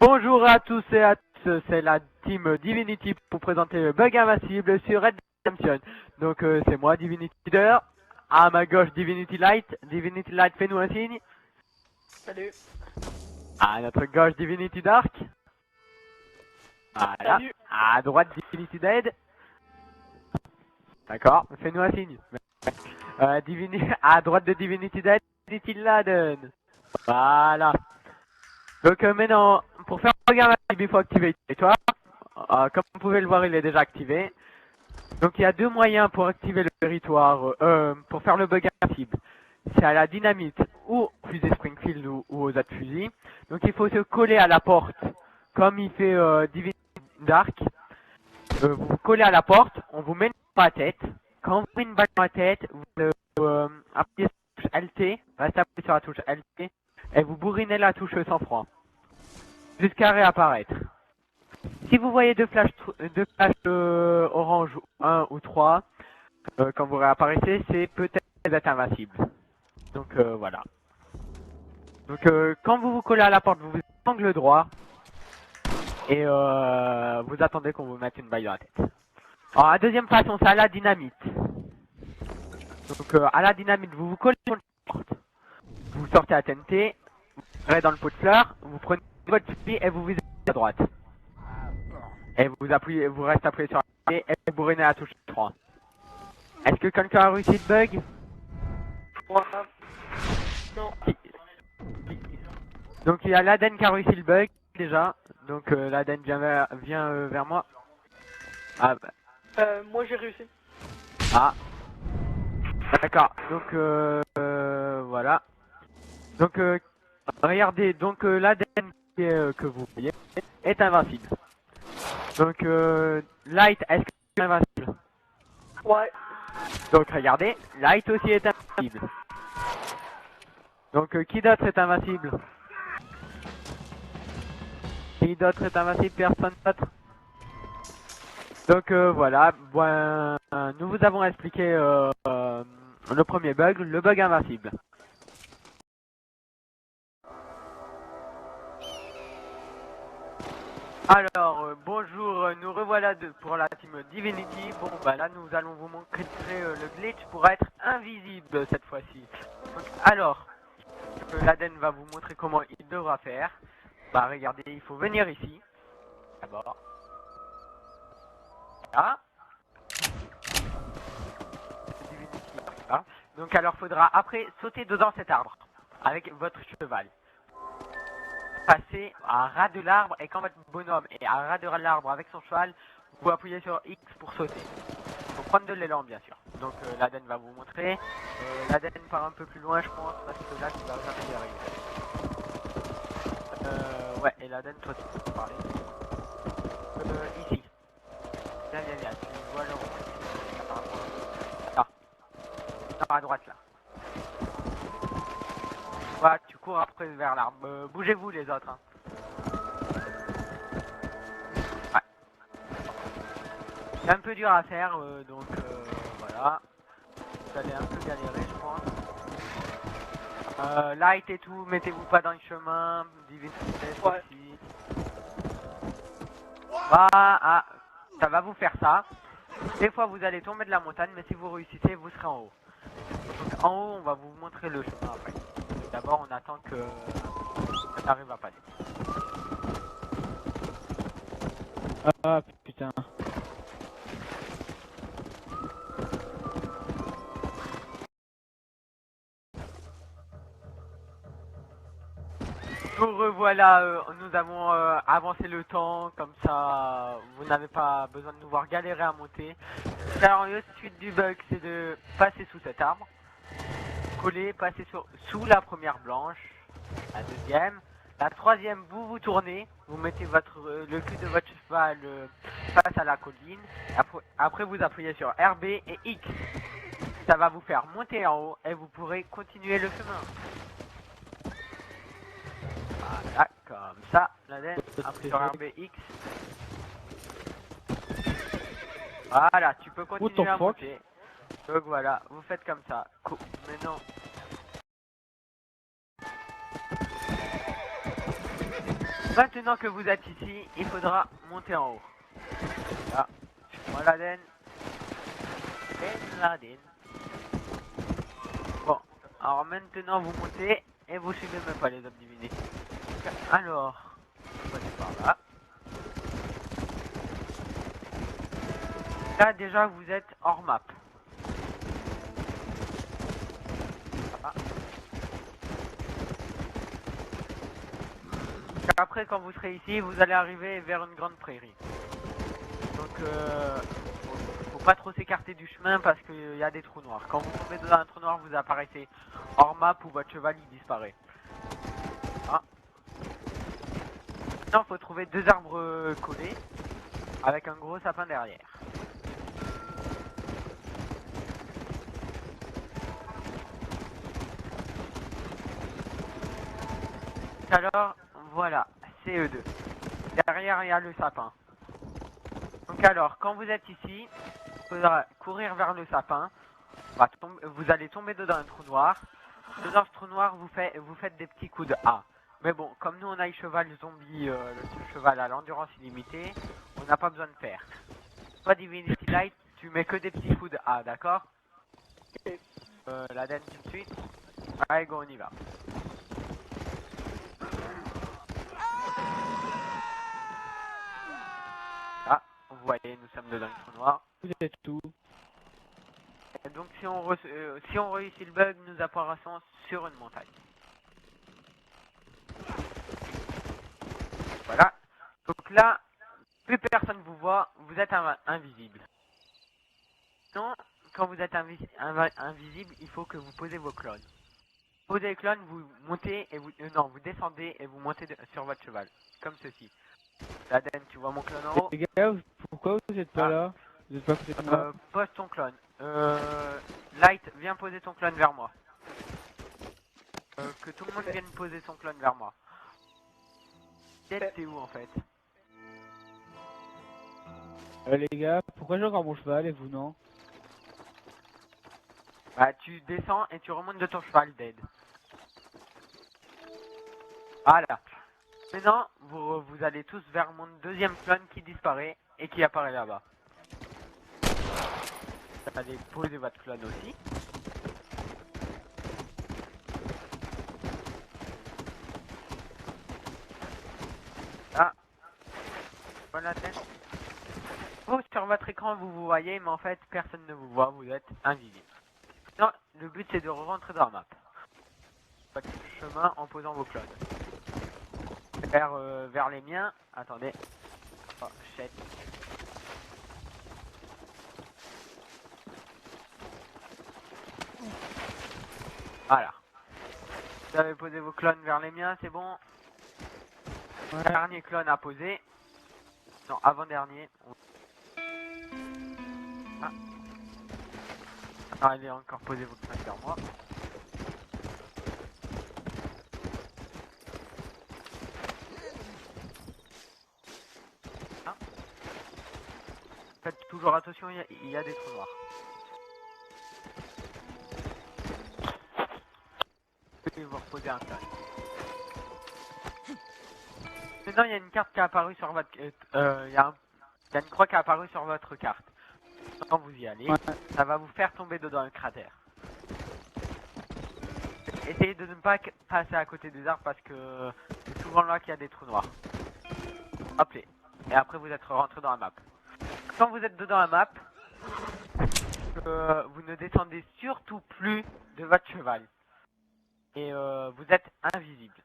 Bonjour à tous et à tous, c'est la team Divinity pour présenter le bug invincible sur Red Redemption. Donc c'est moi, Divinity Leader. À ma gauche, Divinity Light. Divinity Light, fais-nous un signe. Salut. À notre gauche, Divinity Dark. Voilà. Salut. À droite, Divinity Dead. D'accord, fais-nous un signe. À droite de Divinity Dead, Divinity Laden. Voilà. Donc maintenant, pour faire le bug invincible, il faut activer le territoire. Comme vous pouvez le voir, il est déjà activé. Donc il y a deux moyens pour activer le territoire, pour faire le bug invincible. C'est à la dynamite ou fusée Springfield ou aux autres fusils. Donc il faut se coller à la porte, comme il fait Divinity Dark. Vous vous collez à la porte, on vous met une balle dans la tête. Quand on vous met une balle dans la tête, vous appuyez sur la touche LT, restez appuyé sur la touche LT, et vous bourrinez la touche sang-froid, jusqu'à réapparaître. Si vous voyez deux flashs orange, 1 ou 3, quand vous réapparaissez, c'est peut-être d'être invincible. Donc voilà. Donc quand vous vous collez à la porte, vous vous angle droit et vous attendez qu'on vous mette une balle dans la tête. Alors la deuxième façon, c'est à la dynamite. Donc à la dynamite, vous vous collez sur la porte, vous sortez la TNT, vous allez dans le pot de fleurs, vous prenez votre fusil et vous visez à droite. Et vous restez appuyé sur la clé et vous bourrinez la touche 3. Est-ce que quelqu'un a réussi le bug? Moi. Non. Donc il y a l'Aden qui a réussi le bug déjà. Donc l'Aden vient vers moi. Ah bah. Moi j'ai réussi. Ah. D'accord. Donc voilà. Donc regardez. Donc l'Aden que vous voyez est invincible. Donc Light, est-ce que c'est invincible? Ouais. Donc regardez, Light aussi est invincible. Donc qui d'autre est invincible? Qui d'autre est invincible? Personne d'autre? Donc voilà, bon, nous vous avons expliqué le premier bug, le bug invincible. Alors, bonjour, nous revoilà pour la team Divinity. Bon, bah là, nous allons vous montrer le glitch pour être invisible cette fois-ci. Alors, l'Aden va vous montrer comment il devra faire. Bah, regardez, il faut venir ici, d'abord. Là. Là. Donc, alors, faudra après sauter dedans cet arbre avec votre cheval. Passer à ras de l'arbre et quand votre bonhomme est à ras de l'arbre avec son cheval, vous appuyez sur X pour sauter. Il faut prendre de l'élan bien sûr. Donc l'Aden va vous montrer. L'Aden part un peu plus loin je pense parce que là tu vas jamais y arriver. Ouais et l'Aden toi tu peux parler. Ici. Viens, tu vois le rond ici. Là. À droite là. Voilà, tu cours après vers l'arbre. Bougez-vous les autres. Hein. Ouais. C'est un peu dur à faire, donc voilà. Vous allez un peu galérer, je pense. Light et tout, mettez-vous pas dans le chemin. Divinity aussi. Ah, ça va vous faire ça. Des fois, vous allez tomber de la montagne, mais si vous réussissez, vous serez en haut. Donc en haut, on va vous montrer le chemin après. D'abord, on attend que ça arrive à passer. Ah putain. Nous revoilà, nous avons avancé le temps, comme ça vous n'avez pas besoin de nous voir galérer à monter. Alors la suite du bug c'est de passer sous cet arbre, coller, passer sous la première branche, la deuxième, la troisième vous vous tournez, vous mettez le cul de votre cheval face à la colline, après vous appuyez sur RB et X, ça va vous faire monter en haut et vous pourrez continuer le chemin. Voilà, comme ça, l'Aden, après sur RBX. Voilà, tu peux continuer à monter. Donc voilà, vous faites comme ça. Maintenant. Maintenant que vous êtes ici, il faudra monter en haut. Là, moi Laden. Ben Laden. Bon, alors maintenant vous montez et vous suivez même pas les hommes divinés. Alors, on va aller par là. Là déjà vous êtes hors map. Ah. Après quand vous serez ici, vous allez arriver vers une grande prairie. Donc faut pas trop s'écarter du chemin parce qu'il y a des trous noirs. Quand vous tombez dans un trou noir, vous apparaissez hors map ou votre cheval il disparaît. Ah. Maintenant faut trouver 2 arbres collés avec un gros sapin derrière. Alors voilà, c'est eux deux. Derrière il y a le sapin. Donc alors quand vous êtes ici, il faudra courir vers le sapin. Vous allez tomber dedans un trou noir. Dans ce trou noir vous faites des petits coups de A. Mais bon, comme nous on a le cheval zombie, le cheval à l'endurance illimitée, on n'a pas besoin de faire. Toi Divinity Light, tu mets que des petits coups de A, d'accord? La denne tout de suite. Allez go, on y va. Ah, vous voyez, nous sommes dedans le trou noir. Vous êtes tout. Et donc si on réussit le bug, nous apparaissons sur une montagne. Voilà. Donc là, plus personne vous voit, vous êtes invisible. Non, quand vous êtes invisible, il faut que vous posez vos clones. Posez les clones, vous montez et vous descendez et vous montez sur votre cheval, comme ceci. Laden, tu vois mon clone en haut? Les gars, pourquoi vous êtes pas là? Vous êtes pas côté de moi? Pose ton clone. Light, viens poser ton clone vers moi. Que tout le monde vienne poser son clone vers moi. T'es où en fait? Les gars, pourquoi j'ai encore mon cheval et vous non? Bah tu descends et tu remontes de ton cheval dead. Voilà. Maintenant, vous allez tous vers mon deuxième clone qui disparaît et qui apparaît là-bas. Vous allez poser votre clone aussi. Ah. Voilà tête. Vous, sur votre écran, vous vous voyez, mais en fait, personne ne vous voit, vous êtes invisible. Non, le but c'est de rentrer dans la map. Votre chemin en posant vos clones. Vers les miens. Attendez. Oh, shit. Voilà. Vous avez posé vos clones vers les miens, c'est bon. Ouais. Dernier clone à poser. Non, avant-dernier. Ah. Allez, encore poser vos clones vers moi. Ah. Faites toujours attention, il y a des trous noirs. Et vous reposez un clone. Maintenant, il y a une carte qui est apparue sur votre... il y a une croix qui est apparue sur votre carte. Quand vous y allez, Ouais. ça va vous faire tomber dedans un cratère. Essayez de ne pas passer à côté des arbres parce que c'est souvent là qu'il y a des trous noirs. Hop, et après vous êtes rentré dans la map. Quand vous êtes dedans la map, vous ne descendez surtout plus de votre cheval. Et vous êtes invisible.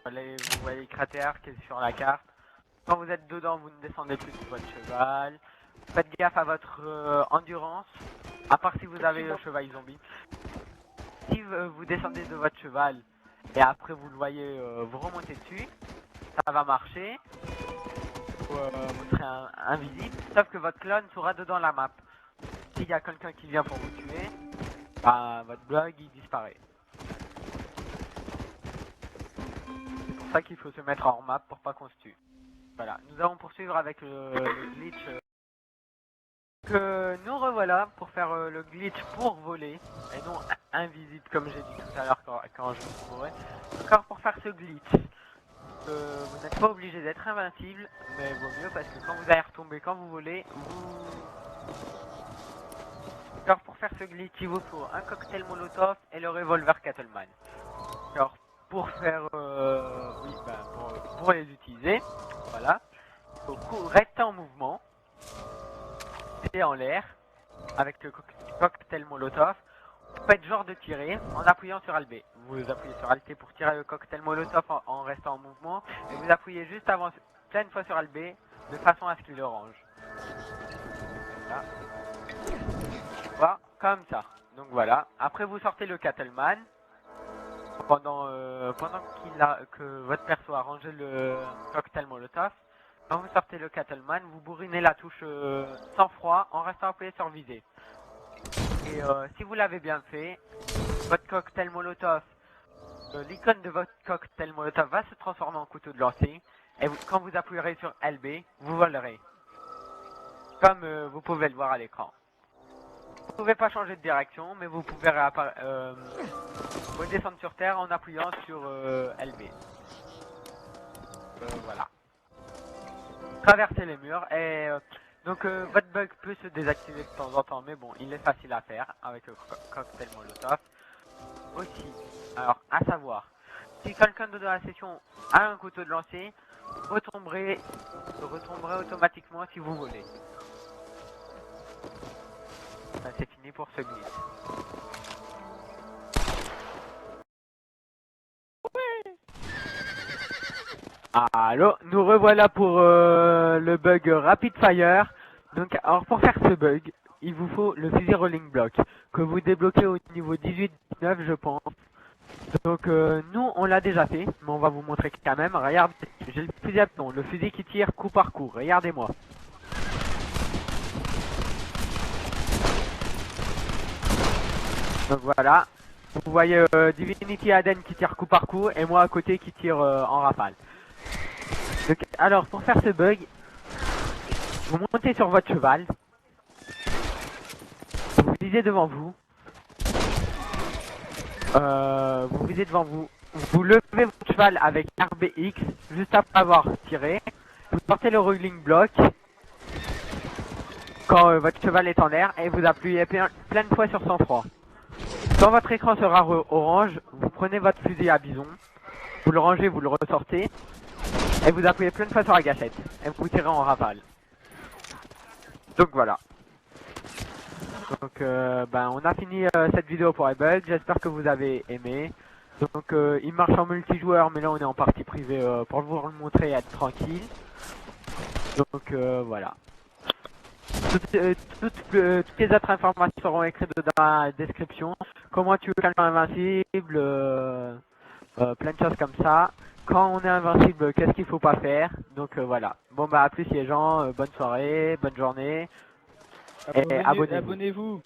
Voilà, vous voyez le cratère qui est sur la carte. Quand vous êtes dedans, vous ne descendez plus de votre cheval. Faites gaffe à votre endurance, à part si vous avez le cheval zombie. Si vous descendez de votre cheval et après vous le voyez, vous remontez dessus, ça va marcher. Vous serez invisible, sauf que votre clone sera dedans la map. S'il y a quelqu'un qui vient pour vous tuer, bah, votre blog il disparaît. C'est pour ça qu'il faut se mettre hors map pour pas qu'on se tue. Voilà, nous allons poursuivre avec le glitch. Que nous revoilà pour faire le glitch pour voler et non invisible comme j'ai dit tout à l'heure quand je me trouvais. Encore pour faire ce glitch. vous n'êtes pas obligé d'être invincible, mais vaut mieux parce que quand vous allez retomber quand vous voulez, Alors pour faire ce glitch, il vous faut un cocktail molotov et le revolver Cattleman. Alors pour faire, pour les utiliser, voilà, il faut rester en mouvement et en l'air avec le cocktail molotov. Vous faites genre de tirer en appuyant sur LB. Vous appuyez sur Alt pour tirer le cocktail molotov en restant en mouvement et vous appuyez juste avant plein de fois sur LB de façon à ce qu'il le range. Voilà. Voilà, comme ça. Donc voilà. Après vous sortez le Cattleman pendant que votre perso a rangé le cocktail molotov. Quand vous sortez le Cattleman, vous bourrinez la touche sans froid en restant appuyé sur visée. Et si vous l'avez bien fait, votre cocktail molotov, l'icône de votre cocktail molotov va se transformer en couteau de lancer. Et quand vous appuierez sur LB, vous volerez. Comme vous pouvez le voir à l'écran. Vous pouvez pas changer de direction, mais vous pouvez redescendre sur terre en appuyant sur LB. Voilà. Traverser les murs et donc votre bug peut se désactiver de temps en temps, mais bon, il est facile à faire avec le cocktail molotov. Aussi, alors à savoir, si quelqu'un de la session a un couteau de lancer, retomberez automatiquement si vous voulez. C'est fini pour ce glitch. Allô, nous revoilà pour le bug Rapid Fire. Donc, alors pour faire ce bug, il vous faut le fusil Rolling Block que vous débloquez au niveau 18-19 je pense. Donc nous on l'a déjà fait, mais on va vous montrer quand même. Regardez, j'ai le fusil à piton, le fusil qui tire coup par coup. Regardez-moi. Donc voilà, vous voyez Divinity Aden qui tire coup par coup et moi à côté qui tire en rafale. Donc, alors pour faire ce bug, vous montez sur votre cheval, vous visez devant vous, vous levez votre cheval avec RBX juste après avoir tiré, vous portez le rolling block quand votre cheval est en l'air et vous appuyez plein de fois sur 103. Quand votre écran sera orange, vous prenez votre fusil à bison, vous le rangez, vous le ressortez, et vous appuyez plein de fois sur la gâchette, et vous tirez en rafale. Donc voilà. Donc on a fini cette vidéo pour les bugs, j'espère que vous avez aimé. Donc il marche en multijoueur, mais là on est en partie privée pour vous le montrer et être tranquille. Donc voilà. Toutes les autres informations seront écrites dans la description. Comment tu veux calmer invincible, plein de choses comme ça. Quand on est invincible, qu'est-ce qu'il faut pas faire. Donc voilà. Bon bah à plus les gens, bonne soirée, bonne journée. Et abonnez-vous.